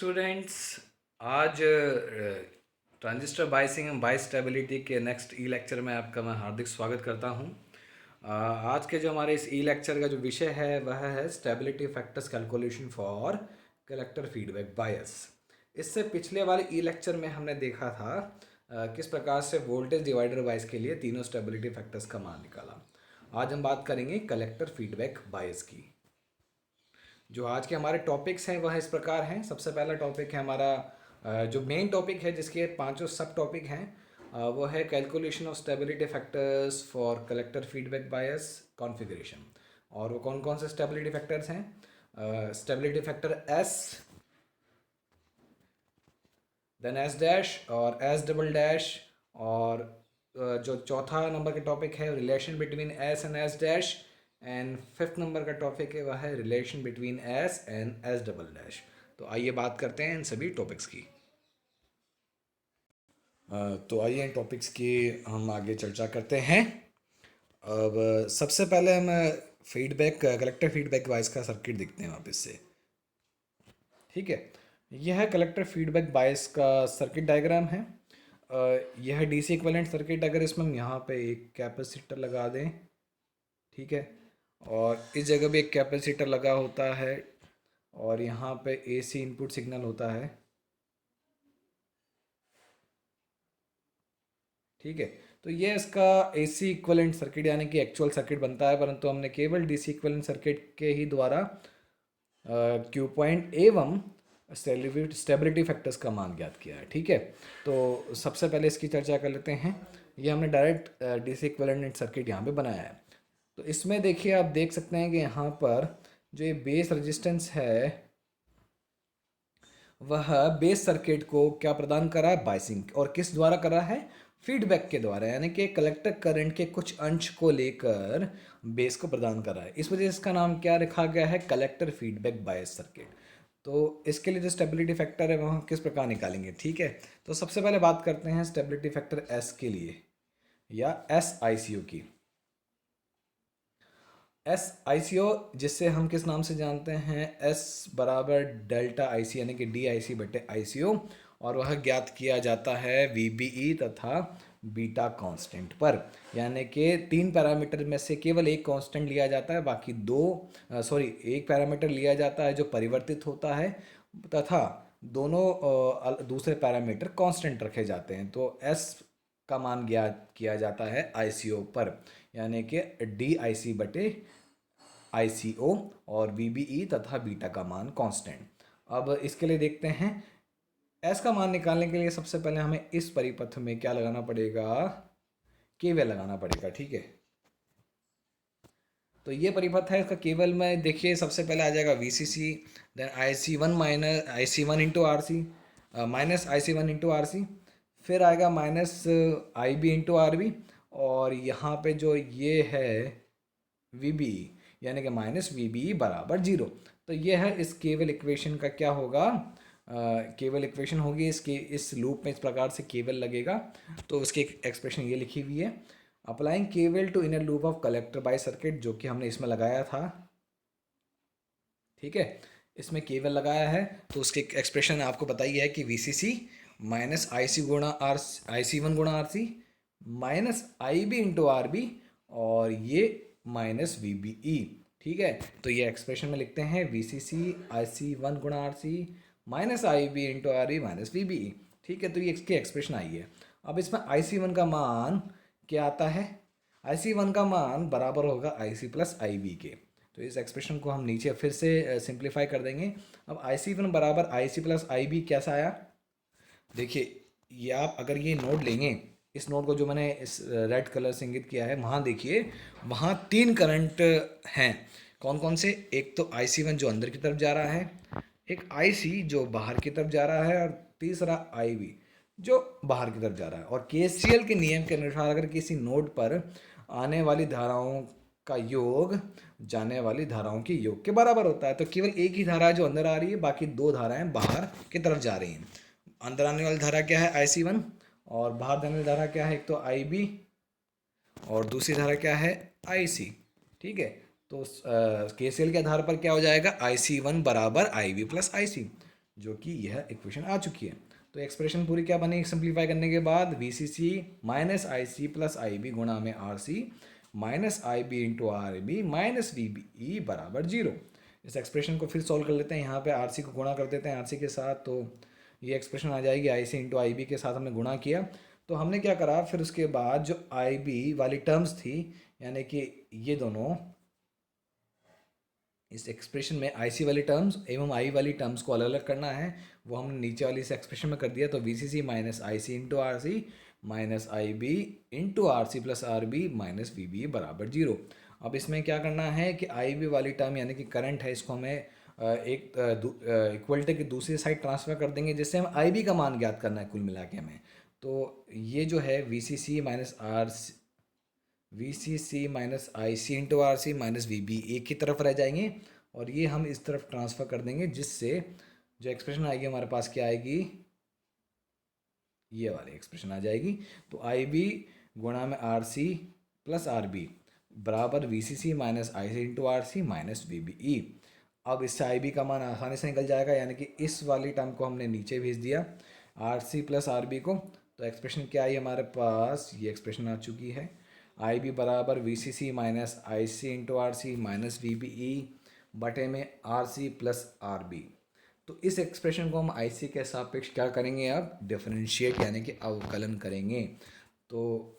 Students, आज transistor biasing and bias stability के next ई lecture में आपका मैं हार्दिक स्वागत करता हूं। आज के जो हमारे इस ई लेक्चर का जो विषय है वह है stability factors calculation for collector feedback bias. इससे पिछले वाले ई लेक्चर में हमने देखा था किस प्रकार से वोल्टेज डिवाइडर बायस के लिए तीनों स्टेबिलिटी फैक्टर्स का मान निकाला। आज हम बात करेंगे कलेक्टर फीडबैक बायस की। जो आज के हमारे टॉपिक्स हैं वह इस प्रकार हैं। सबसे पहला टॉपिक है हमारा जो मेन टॉपिक है जिसके पांचों सब टॉपिक हैं, वो है calculation of stability factors for collector feedback bias configuration. और वो कौन कौन से स्टेबिलिटी फैक्टर्स हैं? Stability factor S, then S dash और एस डबल डैश, और जो चौथा नंबर का टॉपिक है relation between S and S dash, and fifth number का टॉपिक है वह है relation between S and S double dash. तो आइए बात करते हैं इन सभी टॉपिक्स की। तो आइए इन टॉपिक्स की हम आगे चर्चा करते हैं। अब सबसे पहले हम फीडबैक कलेक्टर फीडबैक वाइज का सर्किट देखते हैं वापस से। ठीक है, यह है कलेक्टर फीडबैक बायस का सर्किट डायग्राम है। यह डीसी इक्विवेलेंट सर्किट, अगर इसमें हम यहाँ पे एक कैपेसिटर लगा दें, ठीक है, और इस जगह भी एक कैपेसिटर लगा होता है और यहाँ पे एसी इनपुट सिग्नल होता है। ठीक है, तो ये इसका एसी इक्विवेलेंट सर्किट यानी कि एक्चुअल सर्किट बनता है, परंतु हमने केवल डीसी इक्विवेलेंट सर्किट के ही द्वारा क्यू पॉइंट एवं स्टेबिलिटी फैक्टर्स का मान ज्ञात किया है। ठीक है, तो सबसे पहले इसकी चर्चा कर लेते हैं। ये हमने डायरेक्ट डीसी इक्विवेलेंट सर्किट यहाँ पे बनाया है। तो इसमें देखिए, आप देख सकते हैं कि यहाँ पर जो ये बेस रेजिस्टेंस है वह बेस सर्किट को क्या प्रदान कर रहा है? बायसिंग। और किस द्वारा कर रहा है? फीडबैक के द्वारा, यानी कि कलेक्टर करंट के कुछ अंश को लेकर बेस को प्रदान कर रहा है। इस वजह से इसका नाम क्या रखा गया है? Collector feedback bias circuit. तो इसके लिए जो स्टेबिलिटी फैक्टर है वह हम किस प्रकार निकालेंगे? ठीक है, तो सबसे पहले बात करते हैं स्टेबिलिटी फैक्टर एस के लिए या एस आई सी यू की। एस आई सी ओ जिससे हम किस नाम से जानते हैं? एस बराबर डेल्टा आई सी यानी कि डी आई सी बटे आई सी ओ, और वह ज्ञात किया जाता है वी बी ई तथा बीटा कांस्टेंट पर। यानी कि तीन पैरामीटर में से केवल एक कांस्टेंट लिया जाता है, बाकी एक पैरामीटर लिया जाता है जो परिवर्तित होता है, तथा दोनों दूसरे पैरामीटर कांस्टेंट रखे जाते हैं। तो एस का मान ज्ञात किया जाता है आई सी ओ पर, यानी कि डी आई सी बटे आई सी ओ, और वी बी ई तथा बीटा का मान कांस्टेंट। अब इसके लिए देखते हैं, एस का मान निकालने के लिए सबसे पहले हमें इस परिपथ में क्या लगाना पड़ेगा? केवल लगाना पड़ेगा। ठीक है, तो ये परिपथ है, इसका केवल में देखिए सबसे पहले आ जाएगा V C C, then I C one minus I C one into R C, minus I C one into R C, फिर आएगा minus I B into R B, और यहाँ पे जो ये है वी बी ई, यानी कि माइनस वी बी ई बराबर जीरो। तो ये है इस केवल इक्वेशन का क्या होगा? केवल इक्वेशन होगी इसके, इस लूप में इस प्रकार से केवल लगेगा। तो उसकी एक्सप्रेशन ये लिखी हुई है, अप्लाइंग केवल to inner loop of collector bias circuit, जो कि हमने इसमें लगाया था। ठीक है, इसमें केवल लगाया है, तो उसकी एक्सप्रेशन आपको बताई है कि we C C minus I C गुणा आर, आई सी वन गुणा R C, minus I B into R B, और ये माइनस वी बी ई। ठीक है, तो ये एक्सप्रेशन में लिखते हैं V C C I C one गुणा R C minus I B into R B minus V B E. ठीक है, तो ये इसकी एक्सप्रेशन आई है। अब इसमें आई सी वन का मान क्या आता है? आई सी वन का मान बराबर होगा आई सी प्लस आई बी के। तो इस एक्सप्रेशन को हम नीचे फिर से सिंप्लीफाई कर देंगे। अब आई सी वन बराबर आई सी प्लस आई बी कैसा आया? देखिए, ये आप अगर ये नोड लेंगे, इस नोड को जो मैंने इस रेड कलर से इंगित किया है, वहाँ देखिए, वहाँ तीन करंट हैं। कौन कौन से? एक तो आई सी वन जो अंदर की तरफ जा रहा है, एक आई सी जो बाहर की तरफ जा रहा है, और तीसरा आई बी जो बाहर की तरफ जा रहा है। और के सी एल के नियम के अनुसार अगर किसी नोड पर आने वाली धाराओं का योग जाने वाली धाराओं के योग के बराबर होता है, तो केवल एक ही धारा है जो अंदर आ रही है, बाकी दो धाराएं बाहर की तरफ जा रही हैं। अंदर आने वाली धारा क्या है? आई सी वन, और बाहर जाने वाली धारा क्या है? एक तो आई बी, और दूसरी धारा क्या है? आई सी। ठीक है, तो के सी एल के आधार पर क्या हो जाएगा? आई सी वन बराबर आई बी प्लस आई सी। जो कि यह इक्वेशन आ चुकी है। तो एक्सप्रेशन पूरी क्या बनेगी सिंप्लीफाई करने के बाद, V C C minus I C plus I B गुणा में R C minus I B into R B minus V B E बराबर जीरो। इस एक्सप्रेशन को फिर सॉल्व कर लेते हैं, यहाँ पे आर सी को गुणा कर देते हैं आर सी के साथ, तो ये एक्सप्रेशन आ जाएगी I C into I B के साथ हमने गुणा किया। तो हमने क्या करा फिर उसके बाद जो आई बी वाली टर्म्स थी, यानी कि ये दोनों इस एक्सप्रेशन में आईसी वाली टर्म्स एवं आई वाली टर्म्स को अलग अलग करना है, वो हमने नीचे वाली इस एक्सप्रेशन में कर दिया। तो V C C minus I C into R C minus I B into R C plus R B minus V B बराबर जीरो। अब इसमें क्या करना है कि आई बी वाली टर्म यानी कि करंट है, इसको हमें एक इक्वलिटी की दूसरी साइड ट्रांसफ़र कर देंगे, जिससे हम आई बी का मान ज्ञात करना है कुल मिला के हमें। तो ये जो है V C C minus R V C C minus I C into R C minus V B एक की तरफ रह जाएंगे, और ये हम इस तरफ ट्रांसफ़र कर देंगे, जिससे जो एक्सप्रेशन आएगी हमारे पास क्या आएगी, ये वाली एक्सप्रेशन आ जाएगी। तो आई बी गुणा में R C plus R B बराबर V C C minus I C into R C minus V B E. अब इससे आई बी का मान आसानी से निकल जाएगा, यानी कि इस वाली टर्म को हमने नीचे भेज दिया R C plus R B को। तो एक्सप्रेशन क्या आई हमारे पास, ये एक्सप्रेशन आ चुकी है, आई बी बराबर V C C minus I C into R C minus V B E बटे में R C plus R B. तो इस एक्सप्रेशन को हम आई सी के सापेक्ष क्या करेंगे, अब डिफरेंशिएट यानी कि अवकलन करेंगे। तो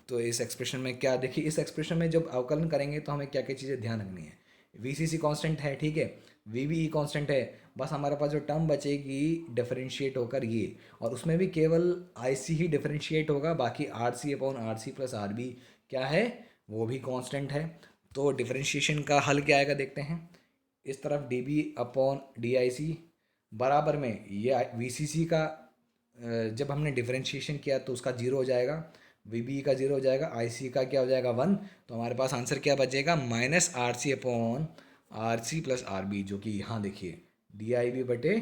तो इस एक्सप्रेशन में क्या, देखिए इस एक्सप्रेशन में जब अवकलन करेंगे तो हमें क्या क्या चीज़ें ध्यान रखनी है। वी सी सी कॉन्स्टेंट है, ठीक है, वी बी ई कॉन्स्टेंट है, बस हमारे पास जो टर्म बचेगी डिफरेंशिएट होकर ये, और उसमें भी केवल आई सी ही डिफरेंशिएट होगा, बाकी R C upon R C plus R B क्या है, वो भी कांस्टेंट है। तो डिफरेंशिएशन का हल क्या आएगा देखते हैं। इस तरफ D B upon D I C बराबर में ये वी सी सी का जब हमने डिफरेंशिएशन किया तो उसका जीरो हो जाएगा, वी बी का जीरो हो जाएगा, आई सी का क्या हो जाएगा वन। तो हमारे पास आंसर क्या बचेगा, minus R C upon R C plus R B, जो कि यहाँ देखिए डी आई बी बटे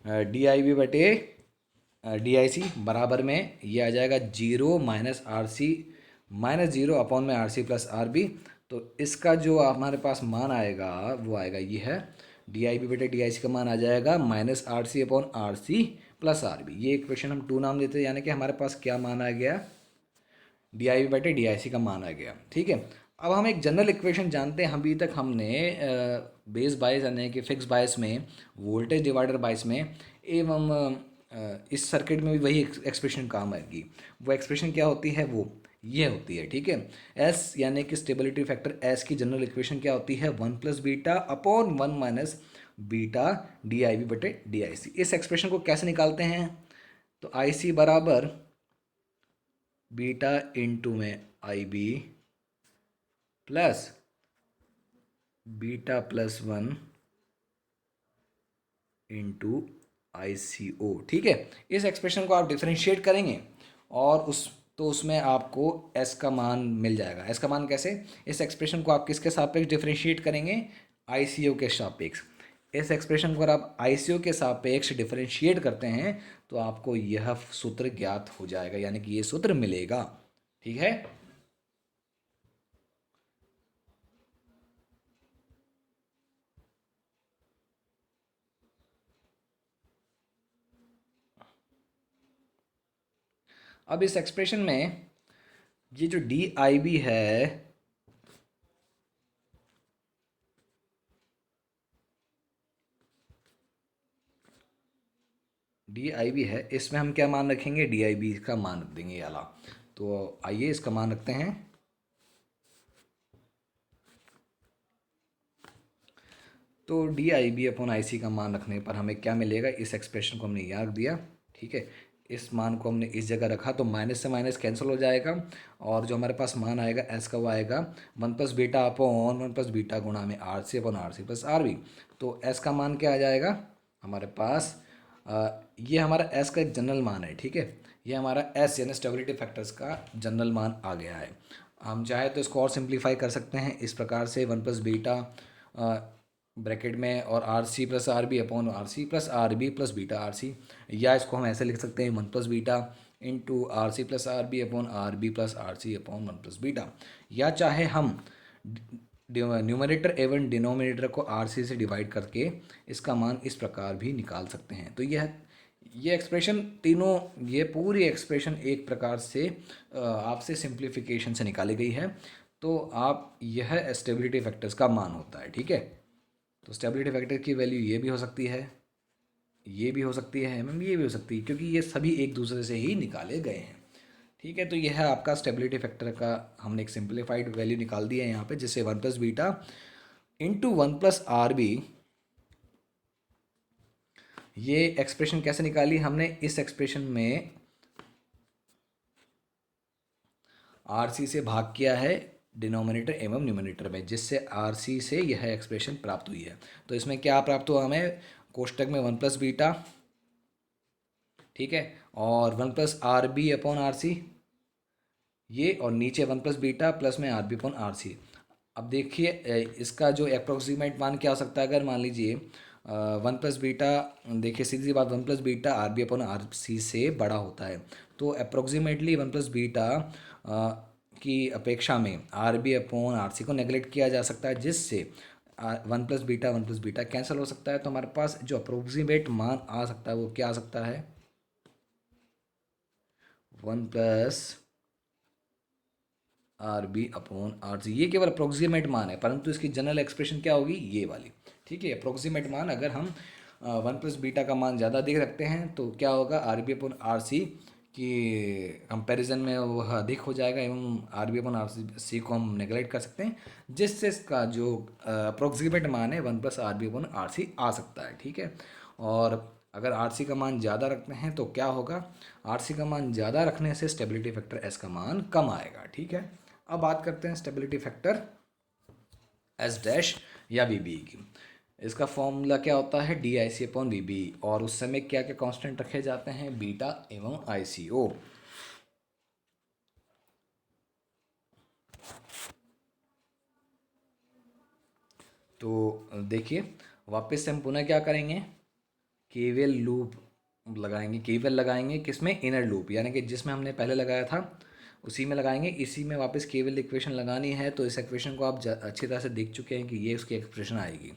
डी आई बी बटे डी आई सी बराबर में ये आ जाएगा zero minus R C minus zero upon में R C plus R B. तो इसका जो हमारे पास मान आएगा वो आएगा ये है, डी आई बी बटे डी आई सी का मान आ जाएगा minus R C upon R C plus R B. ये इक्वेशन हम टू नाम देते हैं, यानी कि हमारे पास क्या मान आ गया, डी आई बी बटे डी आई सी का मान आ गया, ठीक है। अब हम एक जनरल इक्वेशन जानते हैं, अभी तक हमने बेस बायस यानी कि फिक्स बायस में, वोल्टेज डिवाइडर बायस में एवं इस सर्किट में भी वही एक्सप्रेशन काम आएगी। वो एक्सप्रेशन क्या होती है, वो ये होती है, ठीक है। एस यानी कि स्टेबिलिटी फैक्टर एस की जनरल इक्वेशन क्या होती है, one plus beta upon one minus beta D I B बटे डी आई सी। इस एक्सप्रेशन को कैसे निकालते हैं, तो आई सी बराबर बीटा इंटू में I B plus beta plus one into I C O, ठीक है। इस एक्सप्रेशन को आप डिफरेंशिएट करेंगे और उसमें आपको एस का मान मिल जाएगा। एस का मान कैसे, इस एक्सप्रेशन को आप किसके सापेक्ष डिफरेंशिएट करेंगे, आई सी ओ के सापेक्ष। इस एक्सप्रेशन को अगर आप आई सी ओ के सापेक्ष डिफरेंशिएट करते हैं तो आपको यह सूत्र ज्ञात हो जाएगा, यानी कि ये सूत्र मिलेगा, ठीक है। अब इस एक्सप्रेशन में ये जो डी आई बी है, डी आई बी है, इसमें हम क्या मान रखेंगे, डी आई बी का मान रख देंगे ये वाला। तो आइए इसका मान रखते हैं। तो D I B upon I C का मान रखने पर हमें क्या मिलेगा, इस एक्सप्रेशन को हमने यहाँ रख दिया, ठीक है। इस मान को हमने इस जगह रखा तो माइनस से माइनस कैंसिल हो जाएगा, और जो हमारे पास मान आएगा एस का वो आएगा one plus beta upon one plus beta गुणा में R C upon R C plus R B. तो एस का मान क्या आ जाएगा हमारे पास, ये हमारा एस का एक जनरल मान है, ठीक है। ये हमारा एस यानी स्टेबिलिटी फैक्टर्स का जनरल मान आ गया है। हम चाहे तो इसको और सिंप्लीफाई कर सकते हैं इस प्रकार से, वन प्लस बीटा ब्रैकेट में और R C plus R B upon R C plus R B plus beta R C, या इसको हम ऐसे लिख सकते हैं one plus beta into R C plus R B upon R B plus R C upon one plus beta. या चाहे हम न्यूमरेटर एवं डिनोमिनेटर को आर सी से डिवाइड करके इसका मान इस प्रकार भी निकाल सकते हैं। तो ये एक्सप्रेशन तीनों, ये पूरी एक्सप्रेशन एक प्रकार से आपसे सिंप्लीफिकेशन से निकाली गई है। तो आप यह स्टेबिलिटी फैक्टर्स का मान होता है, ठीक है। तो स्टेबिलिटी फैक्टर की वैल्यू ये भी हो सकती है, ये भी हो सकती है मैम, ये भी हो सकती है, क्योंकि ये सभी एक दूसरे से ही निकाले गए हैं, ठीक है। तो यह है आपका स्टेबिलिटी फैक्टर का हमने एक सिंप्लीफाइड वैल्यू निकाल दी है यहाँ पे, जिससे 1+β इंटू 1+RB। ये एक्सप्रेशन कैसे निकाली हमने, इस एक्सप्रेशन में RC से भाग किया है डिनोमिनेटर एवं न्यूमरेटर में, जिससे RC से यह एक्सप्रेशन प्राप्त हुई है। तो इसमें क्या प्राप्त हुआ हमें, कोष्टक में 1+β, ठीक है, और 1+RB/RC ये, और नीचे 1+β प्लस में RB/RC। अब देखिए इसका जो अप्रोक्सीमेट मान क्या हो सकता है, अगर मान लीजिए 1+β, देखिए सीधी सी बात, 1+β RB/RC से बड़ा होता है, तो अप्रोक्सीमेटली 1+β की अपेक्षा में RB/RC को नेगलेक्ट किया जा सकता है, जिससे 1+β कैंसिल हो सकता है। तो हमारे पास जो अप्रोक्सीमेट मान आ सकता है वो क्या आ सकता है, 1+RB/RC। ये केवल अप्रोक्सीमेट मान है, परंतु इसकी जनरल एक्सप्रेशन क्या होगी, ये वाली, ठीक है। अप्रोक्सीमेट मान, अगर हम 1+β का मान ज़्यादा देख रखते हैं तो क्या होगा, RB/RC की कंपैरिजन में वह अधिक हो जाएगा, एवं RB/RC को हम नेगलेक्ट कर सकते हैं, जिससे इसका जो अप्रोक्सीमेट मान है 1+RB/RC आ सकता है, ठीक है। और अगर RC का मान ज़्यादा रखते हैं तो क्या होगा, RC का मान ज़्यादा रखने से स्टेबिलिटी फैक्टर S का मान कम आएगा, ठीक है। अब बात करते हैं स्टेबिलिटी फैक्टर S' या VBE की। इसका फॉर्मूला क्या होता है, DIC/VBE, और उस समय क्या क्या कांस्टेंट रखे जाते हैं, बीटा एवं ICO। तो देखिए वापस से हम पुनः क्या करेंगे, केवीएल लूप लगाएंगे, केवीएल लगाएंगे किसमें, इनर लूप, यानी कि जिसमें हमने पहले लगाया था उसी में लगाएंगे। इसी में वापस केवीएल इक्वेशन लगानी है। तो इस इक्वेशन को आप अच्छी तरह से देख चुके हैं कि ये उसकी एक्सप्रेशन आएगी।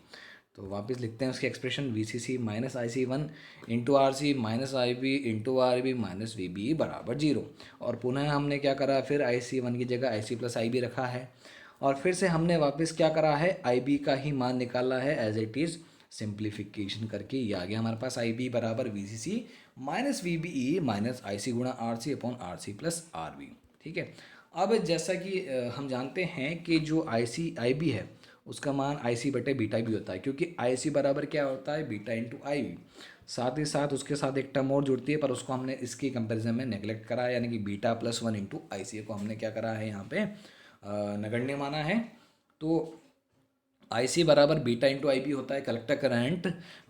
तो वापस लिखते हैं उसकी expression, VCC minus IC1 into RC minus IB into RB minus VBE बराबर 0। और पुनः हमने क्या करा, फिर IC1 की जगह IC+IB रखा है, और फिर से हमने वापस क्या करा है, IB का ही मान निकाला है एज इट इज़, सिंप्लीफिकेशन करके ये आ गया हमारे पास IB बराबर VCC minus VBE minus IC/RC/RC+RB, ठीक है। अब जैसा कि हम जानते हैं कि जो IB है उसका मान IC/β भी होता है, क्योंकि IC बराबर क्या होता है, बीटा इंटू IB। साथ ही साथ उसके साथ एक टर्म और जुड़ती है, पर उसको हमने इसकी कंपैरिजन में नेगलेक्ट करा है, यानी कि β+1 इंटू IC को हमने क्या करा है यहाँ पे नगण्य माना है। तो IC बराबर बीटा इंटू IB होता है, collector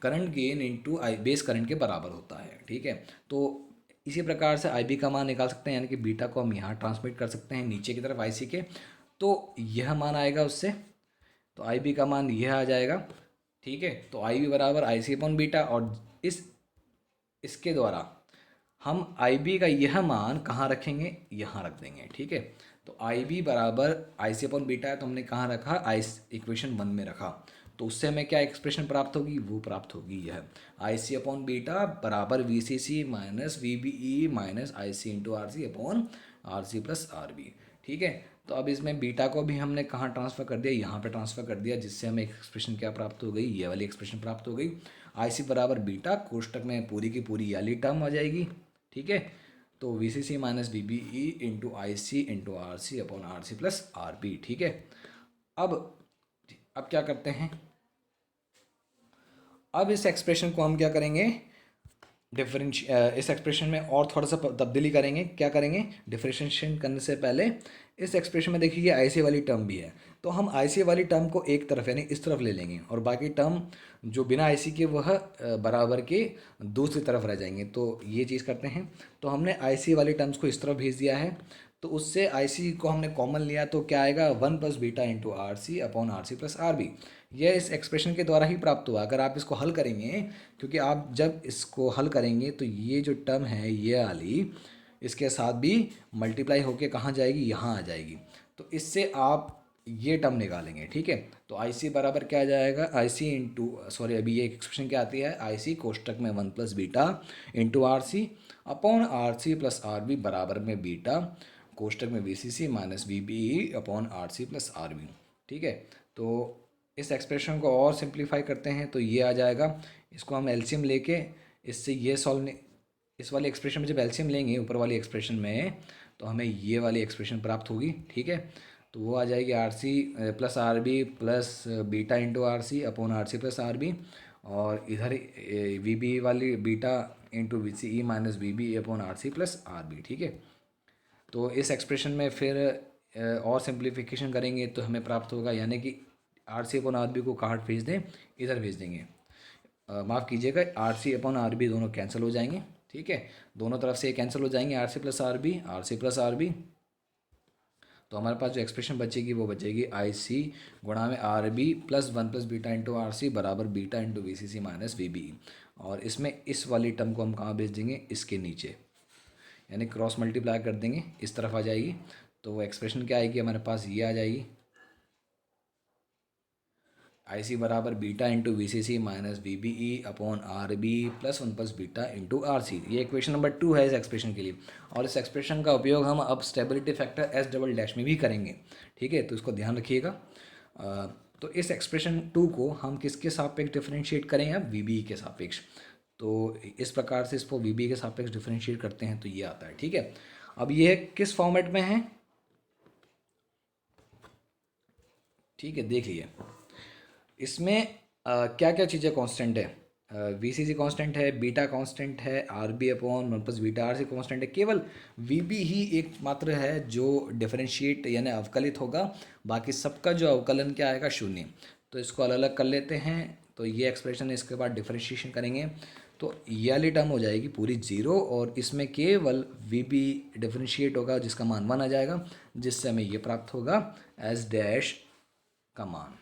current gain into base current के बराबर होता है, ठीक है। तो इसी प्रकार से IB का मान निकाल सकते हैं, यानी कि बीटा को हम यहाँ ट्रांसमिट कर सकते हैं नीचे की तरफ IC के, तो यह मान आएगा उससे, तो IB का मान यह आ जाएगा, ठीक है। तो IB बराबर IC/β, और इसके द्वारा हम IB का यह मान कहाँ रखेंगे, यहाँ रख देंगे, ठीक है। तो IB बराबर IC/β है, तो हमने कहाँ रखा, इक्वेशन 1 में रखा। तो उससे हमें क्या एक्सप्रेशन प्राप्त होगी, वो प्राप्त होगी यह IC/β बराबर VCC minus VBE minus IC/RC/RC+RB, ठीक है। तो अब इसमें बीटा को भी हमने कहाँ ट्रांसफ़र कर दिया, यहाँ पे ट्रांसफ़र कर दिया, जिससे हमें एक्सप्रेशन क्या प्राप्त हो गई, ये वाली एक्सप्रेशन प्राप्त हो गई। IC बराबर बीटा, कोष्टक में पूरी की पूरी याली टर्म आ जाएगी, ठीक है। तो VCC minus VBE into IC into RC/RC+RB, ठीक है। अब क्या करते हैं, अब इस एक्सप्रेशन को हम क्या करेंगे, इस एक्सप्रेशन में और थोड़ा सा तब्दीली करेंगे। क्या करेंगे, डिफरेंशिएशन करने से पहले इस एक्सप्रेशन में देखिए IC वाली टर्म भी है, तो हम IC वाली टर्म को एक तरफ यानी इस तरफ ले लेंगे, और बाकी टर्म जो बिना IC के वह बराबर के दूसरी तरफ रह जाएंगे। तो ये चीज़ करते हैं, तो हमने IC वाली टर्म्स को इस तरफ भेज दिया है, तो उससे IC को हमने कॉमन लिया, तो क्या आएगा, 1+β इंटू RC/RC+RB। यह इस एक्सप्रेशन के द्वारा ही प्राप्त हुआ। अगर आप इसको हल करेंगे, क्योंकि आप जब इसको हल करेंगे तो ये जो टर्म है ये वाली इसके साथ भी मल्टीप्लाई होके कहाँ जाएगी, यहाँ आ जाएगी। तो इससे आप ये टर्म निकालेंगे, ठीक है। तो आई सी बराबर क्या आ जाएगा, आई सी इंटू, सॉरी अभी ये एक्सप्रेशन क्या आती है, आई सी कोष्टक में 1 + beta into R C upon R C plus R B बराबर में बीटा कोष्टक में V C C minus V B E upon R C plus R B, ठीक है। तो इस एक्सप्रेशन को और सिंप्लीफाई करते हैं तो ये आ जाएगा, इसको हम एलसीएम लेके इससे ये सॉल्व, इस वाले एक्सप्रेशन में जब एलसीएम लेंगे ऊपर वाली एक्सप्रेशन में तो हमें ये वाली एक्सप्रेशन प्राप्त होगी, ठीक है। तो वो आ जाएगी R C plus R B plus beta into R C upon R C plus R B, और इधर वी बी वाली beta into V C E minus V B upon R C plus R B, ठीक है। तो इस expression में फिर और सिंप्लीफिकेशन करेंगे तो हमें प्राप्त होगा, यानी कि R C upon R B को काट भेज दें, इधर भेज देंगे, माफ़ कीजिएगा, R C upon R B दोनों कैंसिल हो जाएंगे, ठीक है। दोनों तरफ से कैंसिल हो जाएंगे, R C plus R B, R C plus R B. तो हमारे पास जो एक्सप्रेशन बचेगी वो बचेगी आई सी गुणा में R B plus 1 + beta into R C बराबर beta into V C C minus V B, और इसमें इस वाली टर्म को हम कहाँ भेज देंगे, इसके नीचे, यानी क्रॉस मल्टीप्लाई कर देंगे, इस तरफ आ जाएगी। तो वो एक्सप्रेशन क्या आएगी हमारे पास, ये आ जाएगी, आई सी बराबर beta into V C C minus V B E upon R B plus 1 + beta into R C. ये इक्वेशन नंबर 2 है इस एक्सप्रेशन के लिए, और इस एक्सप्रेशन का उपयोग हम अब stability factor S double dash में भी करेंगे, ठीक है। तो इसको ध्यान रखिएगा। तो इस एक्सप्रेशन 2 को हम किसके सापेक्ष डिफरेंशिएट करें, अब वी बी के सापेक्ष। तो इस प्रकार से इसको वी बी के सापेक्ष डिफरेंशिएट करते हैं तो ये आता है, ठीक है। अब ये किस फॉर्मेट में है, ठीक है, देख लीजिए। इसमें क्या क्या चीज़ें कांस्टेंट है, वी सी सी कांस्टेंट है, बीटा कांस्टेंट है, R B upon 1 + beta R C constant है, केवल वी बी ही एकमात्र है जो डिफरेंशिएट यानी अवकलित होगा, बाकी सबका जो अवकलन क्या आएगा, शून्य। तो इसको अलग अलग कर लेते हैं, तो ये एक्सप्रेशन है, इसके बाद डिफरेंशिएशन करेंगे तो ये वाली टर्म हो जाएगी पूरी जीरो, और इसमें केवल वी बी डिफरेंशिएट होगा जिसका मान 1 आ जाएगा, जिससे हमें ये प्राप्त होगा एस डैश का मान,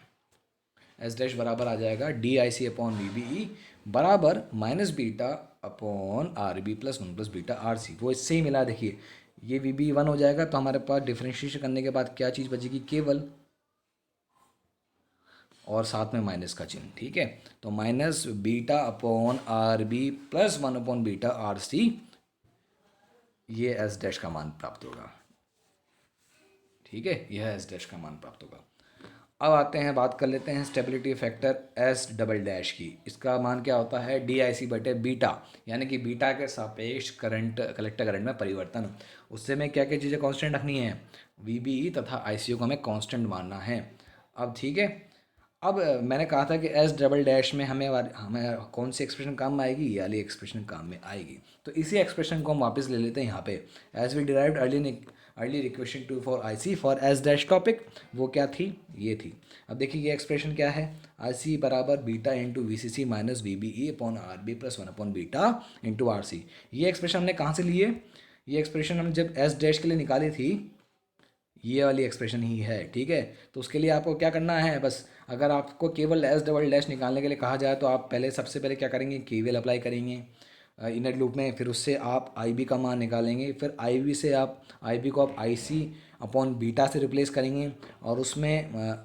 एस डैश बराबर आ जाएगा D I C upon V B E बराबर minus beta upon R B plus 1 + beta R C. वो इससे ही मिला, देखिए ये वी बी 1 हो जाएगा, तो हमारे पास डिफ्रेंशिएशन करने के बाद क्या चीज़ बचेगी, केवल, और साथ में माइनस का चिन्ह, ठीक है। तो minus beta upon R B plus 1/बीटा आर सी, ये एस डैश का मान प्राप्त होगा, ठीक है, यह एस डैश का मान प्राप्त होगा। अब आते हैं, बात कर लेते हैं stability factor S double dash की। इसका मान क्या होता है, डी आई सी बटे बीटा, यानी कि बीटा के सापेक्ष करंट, कलेक्टर करंट में परिवर्तन। उससे में क्या क्या चीज़ें कांस्टेंट रखनी है, वी बी ई तथा आई सी यू को हमें कांस्टेंट मानना है। अब ठीक है, अब मैंने कहा था कि एस डबल डैश में हमें कौन सी एक्सप्रेशन काम में आएगी, ये वाली एक्सप्रेशन काम में आएगी। तो इसी एक्सप्रेशन को हम वापस ले लेते हैं यहाँ पे, as we derived early equation 2 for I C for S dash topic, वो क्या थी, ये थी। अब देखिए ये एक्सप्रेशन क्या है, आई सी बराबर beta into V C C minus V B E upon R B plus 1/बीटा इंटू आर सी। ये एक्सप्रेशन हमने कहाँ से ली है, ये एक्सप्रेशन हमने जब एस डैश के लिए निकाली थी, ये वाली एक्सप्रेशन ही है, ठीक है। तो उसके लिए आपको क्या करना है, बस अगर आपको केवल एस डबल डैश निकालने के लिए कहा जाए तो आप पहले, सबसे पहले क्या करेंगे, केवीएल अप्लाई करेंगे इनर लूप में, फिर उससे आप आई बी का मान निकालेंगे, फिर आई बी से आप आई बी को आप आई सी अपॉन बीटा से रिप्लेस करेंगे, और उसमें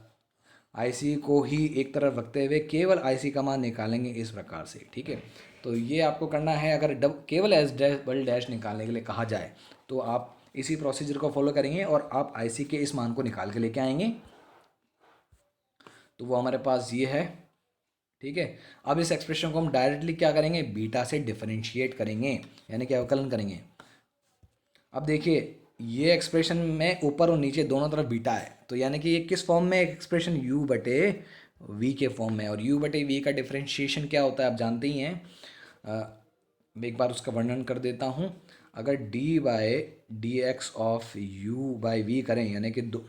आई सी को ही एक तरफ रखते हुए केवल आई सी का मान निकालेंगे, इस प्रकार से, ठीक है। तो ये आपको करना है, अगर केवल एस डबल डैश निकालने के लिए कहा जाए तो आप इसी प्रोसीजर को फॉलो करेंगे और आप आई सी के इस मान को निकाल के लेके आएंगे। तो वो हमारे पास ये है, ठीक है। अब इस एक्सप्रेशन को हम डायरेक्टली क्या करेंगे, बीटा से डिफरेंशिएट करेंगे, यानी कि अवकलन करेंगे। अब देखिए ये एक्सप्रेशन में ऊपर और नीचे दोनों तरफ बीटा है, तो यानी कि ये किस फॉर्म में एक्सप्रेशन, यू बटे वी के फॉर्म में, और यू बटे वी का डिफरेंशिएशन क्या होता है आप जानते ही हैं। मैं एक बार उसका वर्णन कर देता हूँ। अगर D by D X of U by V करें, यानी कि दो,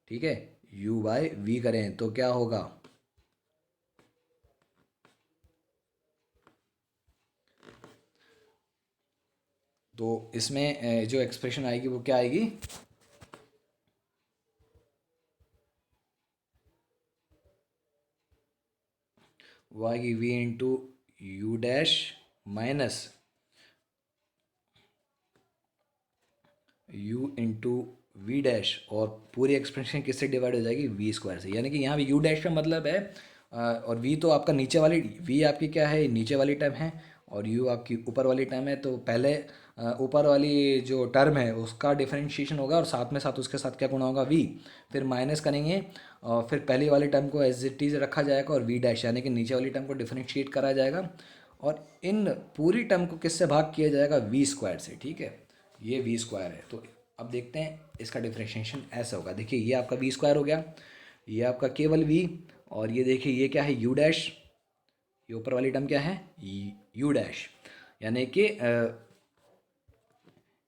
ठीक है, यू बाय वी करें तो क्या होगा, तो इसमें जो एक्सप्रेशन आएगी वो क्या आएगी, वो आएगी V into U dash minus U into V dash, और पूरी एक्सप्रेशन किससे डिवाइड हो जाएगी, वी स्क्वायर से। यानी कि यहाँ भी यू डैश का मतलब है और वी तो आपका नीचे वाली, वी आपकी क्या है, नीचे वाली टर्म है, और यू आपकी ऊपर वाली टर्म है। तो पहले ऊपर वाली जो टर्म है उसका डिफरेंशिएशन होगा, और साथ में साथ उसके साथ क्या गुणा होगा, वी। फिर माइनस करेंगे और फिर पहली वाली टर्म को एज इट इज़ रखा जाएगा, और वी डैश यानी कि नीचे वाली टर्म को डिफरेंशिएट करा जाएगा, और इन पूरी टर्म को किससे भाग किया जाएगा, वी स्क्वायर से। ठीक है, ये वी स्क्वायर है। तो अब देखते हैं इसका डिफरेंशिएशन ऐसा होगा। देखिए ये आपका वी स्क्वायर हो गया, ये आपका केवल वी, और ये देखिए ये क्या है, यू डैश, ये ऊपर वाली टर्म क्या है, यू डैश। यानी कि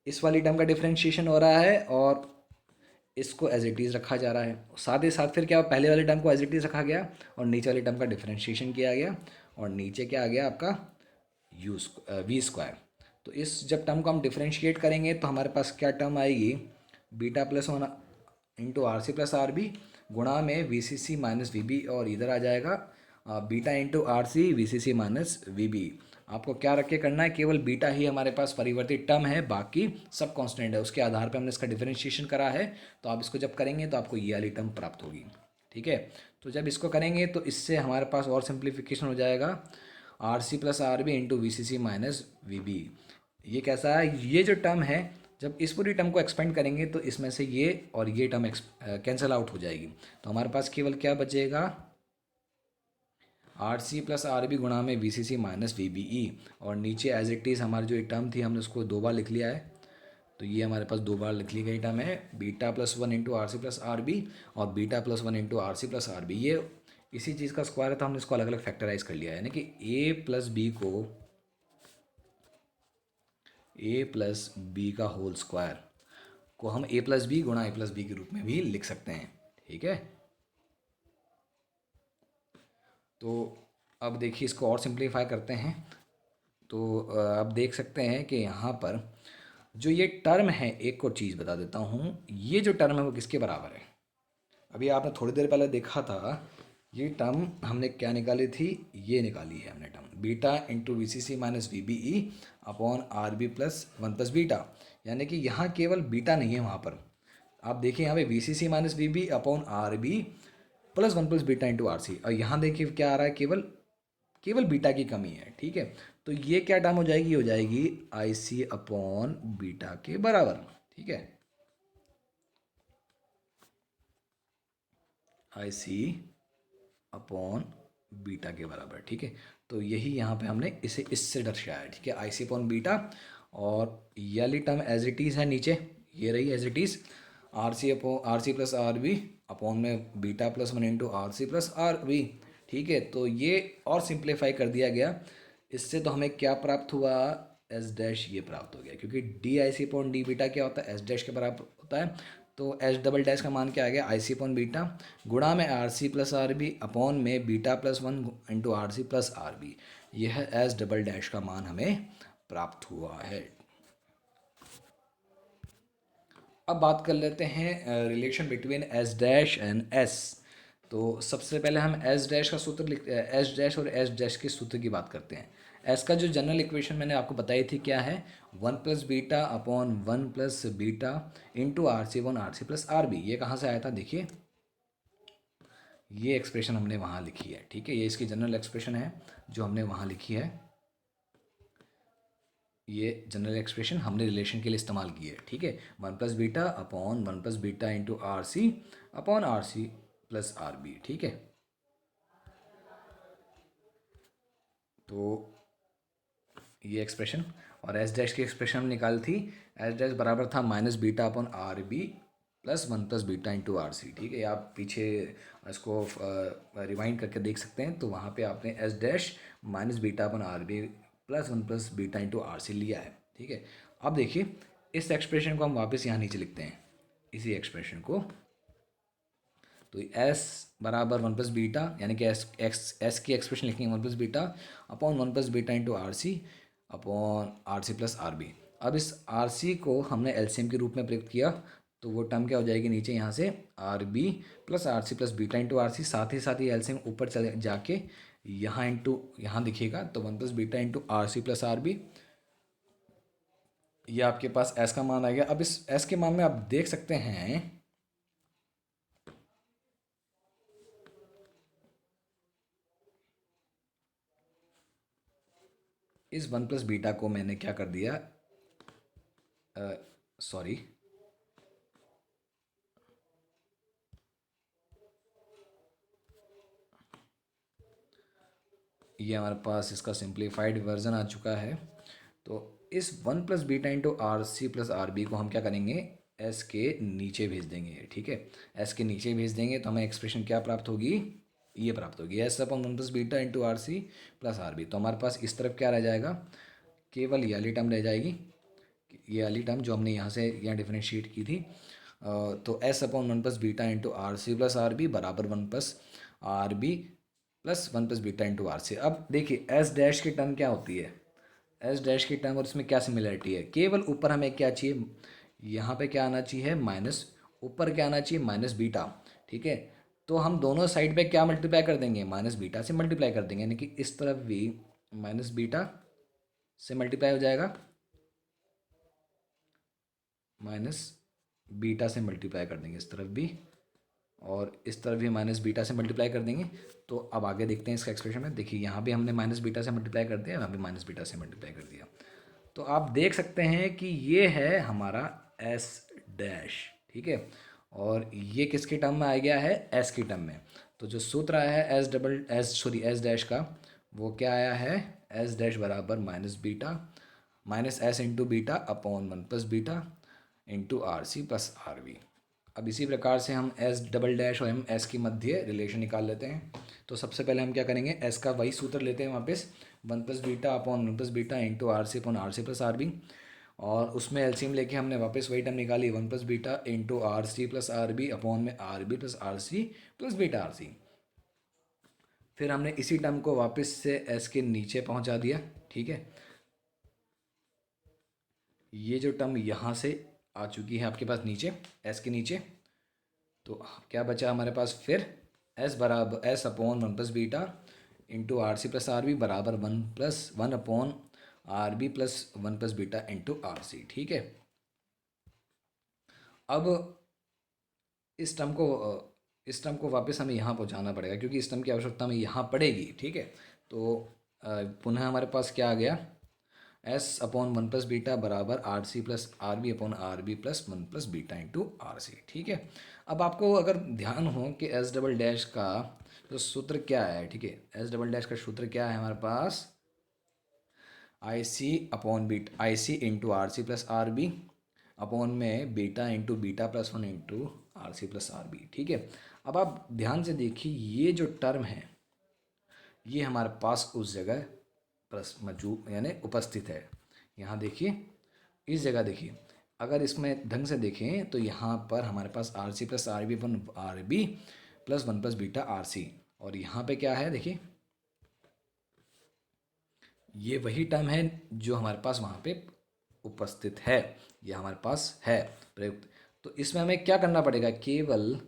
इस वाली टर्म का डिफरेंशिएशन हो रहा है और इसको एज इट इज़ रखा जा रहा है। साथ ही साथ फिर क्या, पहले वाले टर्म को एज इट इज़ रखा गया और नीचे वाली टर्म का डिफरेंशिएशन किया गया, और नीचे क्या आ गया आपका, यू वी स्क्वायर। तो इस जब टर्म को हम डिफरेंशिएट करेंगे तो हमारे पास क्या टर्म आएगी, beta plus one into R C plus R B गुणा में V C C minus V B, और इधर आ जाएगा beta into R C V C C minus V B. आपको क्या रख के करना है, केवल बीटा ही हमारे पास परिवर्तित टर्म है, बाकी सब कांस्टेंट है, उसके आधार पे हमने इसका डिफरेंशिएशन करा है। तो आप इसको जब करेंगे तो आपको ये वाली टर्म प्राप्त होगी। ठीक है, तो जब इसको करेंगे तो इससे हमारे पास और सिंप्लीफिकेशन हो जाएगा, R C plus R B into V C C minus V B. ये कैसा है, ये जो टर्म है जब इस पूरी टर्म को एक्सपेंड करेंगे तो इसमें से ये और ये टर्म कैंसिल आउट हो जाएगी। तो हमारे पास केवल क्या बचेगा, R C plus R B गुणा में V C C minus V B E, और नीचे एज इट इज़ हमारी जो एक टर्म थी हमने उसको दो बार लिख लिया है। तो ये हमारे पास दो बार लिख ली गई टर्म है, beta plus one into R C plus R B, और beta plus one into R C plus R B. ये इसी चीज़ का स्क्वायर है, तो हमने इसको अलग अलग फैक्टराइज कर लिया है। यानी कि ए प्लस बी को, ए प्लस बी का होल स्क्वायर को हम ए प्लस बी गुणा ए प्लस बी के रूप में भी लिख सकते हैं। ठीक है, तो अब देखिए इसको और सिंप्लीफाई करते हैं। तो आप देख सकते हैं कि यहाँ पर जो ये टर्म है, एक और चीज़ बता देता हूँ, ये जो टर्म है वो किसके बराबर है। अभी आपने थोड़ी देर पहले देखा था, ये टर्म हमने क्या निकाली थी, ये निकाली है हमने term beta into V C C minus V B E upon R B plus one plus beta. यानी कि यहाँ केवल बीटा नहीं है, वहाँ पर आप देखिए यहाँ पे V C C minus V B upon R B plus one plus beta into R C, और यहाँ देखिए क्या आ रहा है, केवल केवल बीटा की कमी है। ठीक है, तो ये क्या टर्म हो जाएगी, हो जाएगी आई सी अपॉन बीटा के बराबर। ठीक है, आई सी अपॉन बीटा के बराबर। ठीक है, तो यही यहाँ पे हमने इसे इससे दर्शाया है। ठीक है, आई सी अपॉन बीटा, और ये वाली टर्म एज इट इज़ है नीचे, ये रही as it is, R C upon R C plus R B upon में beta plus one into R C plus R B. ठीक है, तो ये और सिंप्लीफाई कर दिया गया। इससे तो हमें क्या प्राप्त हुआ, एस डैश ये प्राप्त हो गया, क्योंकि D I C upon D beta क्या होता है, एस डैश के बराबर होता है। तो एच डबल डैश का मान क्या आ गया, आई सी अपॉन बीटा गुणा में R C plus R B upon में beta plus one into R C plus R B. यह एच डबल डैश का मान हमें प्राप्त हुआ है। अब बात कर लेते हैं relation between S dash and S. तो सबसे पहले हम एस डैश का सूत्र लिखते हैं, एस डैश और एस डैश के सूत्र की बात करते हैं। एस का जो जनरल इक्वेशन मैंने आपको बताई थी क्या है, one plus beta upon one plus beta into R C one R C plus R B. ये कहाँ से आया था, देखिए ये एक्सप्रेशन हमने वहाँ लिखी है। ठीक है, ये इसकी जनरल एक्सप्रेशन है जो हमने वहाँ लिखी है। ये जनरल एक्सप्रेशन हमने रिलेशन के लिए इस्तेमाल की है। ठीक है, one plus beta upon one plus beta into R C upon R C plus R B. ठीक है, तो ये एक्सप्रेशन, और एस डैश की एक्सप्रेशन हमने निकाली थी, एस डैश बराबर था minus beta upon R B plus one plus beta into R C. ठीक है, आप पीछे इसको रिवाइंड करके देख सकते हैं, तो वहाँ पे आपने S dash minus beta upon R B plus one plus beta into R C लिया है। ठीक है, अब देखिए इस एक्सप्रेशन को हम वापस यहाँ नीचे लिखते हैं, इसी एक्सप्रेशन को। तो एस बराबर वन प्लस बीटा, यानी कि एस की एक्सप्रेशन लिखेंगे one plus beta upon one plus beta into R C upon R C plus R B. अब इस आर सी को हमने एलसीएम के रूप में प्रयुक्त किया, तो वो टर्म क्या हो जाएगी नीचे यहाँ से, R B plus R C plus beta into R C. साथ ही एलसीएम ऊपर चले जाके यहाँ इंटू यहाँ दिखेगा, तो one plus beta into R C plus R B ये आपके पास एस का मान आ गया। अब इस एस के मान में आप देख सकते हैं इस वन प्लस बीटा को मैंने क्या कर दिया, सॉरी, ये हमारे पास इसका सिंप्लीफाइड वर्जन आ चुका है। तो इस one plus beta into R C plus R B को हम क्या करेंगे, एस के नीचे भेज देंगे। ठीक है, एस के नीचे भेज देंगे तो हमें एक्सप्रेशन क्या प्राप्त होगी, ये प्राप्त होगी S upon one plus beta into R C plus R B. तो हमारे पास इस तरफ क्या रह जाएगा, केवल ये वाली टर्म रह जाएगी, ये वाली टर्म जो हमने यहाँ से यहाँ डिफरेंशिएट की थी। तो S upon one plus beta into R C plus R B बराबर one plus R B plus one plus beta into R C. अब देखिए एस डैश की टर्म क्या होती है, एस डैश की टर्म और इसमें क्या सिमिलरिटी है, केवल ऊपर हमें क्या चाहिए, यहाँ पे क्या आना चाहिए माइनस, ऊपर क्या आना चाहिए माइनस बीटा। ठीक है, तो हम दोनों साइड पे क्या मल्टीप्लाई कर देंगे, माइनस बीटा से मल्टीप्लाई कर देंगे, यानी कि इस तरफ भी माइनस बीटा से मल्टीप्लाई हो जाएगा, माइनस बीटा से मल्टीप्लाई कर देंगे इस तरफ भी, और इस तरफ भी माइनस बीटा से मल्टीप्लाई कर देंगे। तो अब आगे देखते हैं इसका एक्सप्रेशन में। देखिए यहाँ भी हमने माइनस बीटा से मल्टीप्लाई कर दिया, यहाँ भी माइनस बीटा से मल्टीप्लाई कर दिया। तो आप देख सकते हैं कि ये है हमारा एस डैश। ठीक है, और ये किसकी टर्म में आ गया है, एस की टर्म में। तो जो सूत्र आया है S double S sorry S dash का, वो क्या आया है, एस डैश बराबर minus beta minus S into beta upon one plus beta into R C plus R B. अब इसी प्रकार से हम एस डबल डैश और हम एस की मध्य रिलेशन निकाल लेते हैं। तो सबसे पहले हम क्या करेंगे, एस का वही सूत्र लेते हैं वापस, one plus beta upon one plus beta into R C upon R C plus R B, और उसमें एलसीएम लेके हमने वापस वही टर्म निकाली, one plus beta into R C plus R B upon में R B plus R C plus beta R C. फिर हमने इसी टर्म को वापस से एस के नीचे पहुंचा दिया। ठीक है, ये जो टर्म यहाँ से आ चुकी है आपके पास नीचे, एस के नीचे, तो क्या बचा हमारे पास फिर एस बराबर S upon one plus beta into R C plus R B बराबर one plus one upon R B plus one plus beta into R C. ठीक है, अब इस टर्म को वापस हमें यहाँ पहुँचाना पड़ेगा, क्योंकि इस टर्म की आवश्यकता हमें यहाँ पड़ेगी। ठीक है, तो पुनः हमारे पास क्या आ गया, S upon one plus beta बराबर R C plus R B upon R B plus one plus beta into R C. ठीक है, अब आपको अगर ध्यान हो कि एस डबल डैश का जो सूत्र क्या है, ठीक है, एस डबल डैश का सूत्र क्या है हमारे पास, I C upon beta I C into R C plus R B upon में beta into beta plus one into R C plus R B. ठीक है, अब आप ध्यान से देखिए ये जो टर्म है ये हमारे पास उस जगह प्लस मौजूद यानी उपस्थित है। यहाँ देखिए, इस जगह देखिए, अगर इसमें ढंग से देखें तो यहाँ पर हमारे पास R C plus R B upon R B plus one plus beta R C, और यहाँ पे क्या है देखिए, ये वही टर्म है जो हमारे पास वहाँ पे उपस्थित है, ये हमारे पास है प्रयुक्त। तो इसमें हमें क्या करना पड़ेगा, केवल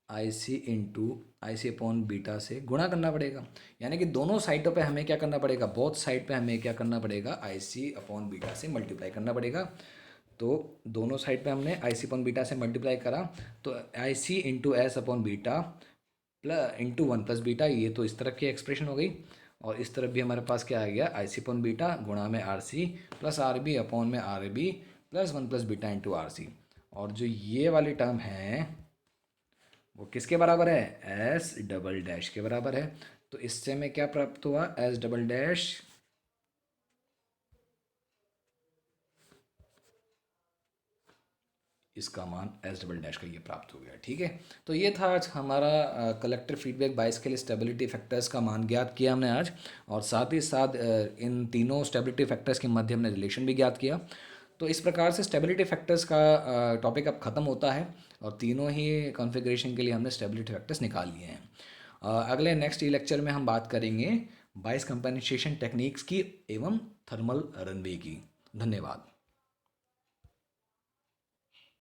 आई C into I C upon beta से गुणा करना पड़ेगा, यानी कि दोनों साइडों पे हमें क्या करना पड़ेगा, बोथ साइड पे हमें क्या करना पड़ेगा, आई सी अपॉन बीटा से मल्टीप्लाई करना पड़ेगा। तो दोनों साइड पे हमने आई सी अपॉन बीटा से मल्टीप्लाई करा, तो I C into S upon beta plus into one plus beta, ये तो इस तरफ की एक्सप्रेशन हो गई, और इस तरफ भी हमारे पास क्या आ गया, आई सी अपॉन बीटा गुणा में R C plus R B upon में R B plus one plus beta into R C. और जो ये वाली टर्म है वो किसके बराबर है, एस डबल डैश के बराबर है। तो इससे हमें क्या प्राप्त हुआ, एस डबल डैश इसका मान एस डबल डैश का ये प्राप्त हो गया। ठीक है, तो ये था आज हमारा कलेक्टर फीडबैक बाइस के लिए स्टेबिलिटी फैक्टर्स का मान ज्ञात किया हमने आज, और साथ ही साथ इन तीनों स्टेबिलिटी फैक्टर्स के मध्य हमने रिलेशन भी ज्ञात किया। तो इस प्रकार से स्टेबिलिटी फैक्टर्स का टॉपिक अब ख़त्म होता है, और तीनों ही कॉन्फ़िगरेशन के लिए हमने स्टेबिलिटी फैक्टर्स निकाल लिए हैं। अगले नेक्स्ट लेक्चर में हम बात करेंगे बाइस कंपनसेशन टेक्निक्स की एवं थर्मल रनवे की। धन्यवाद।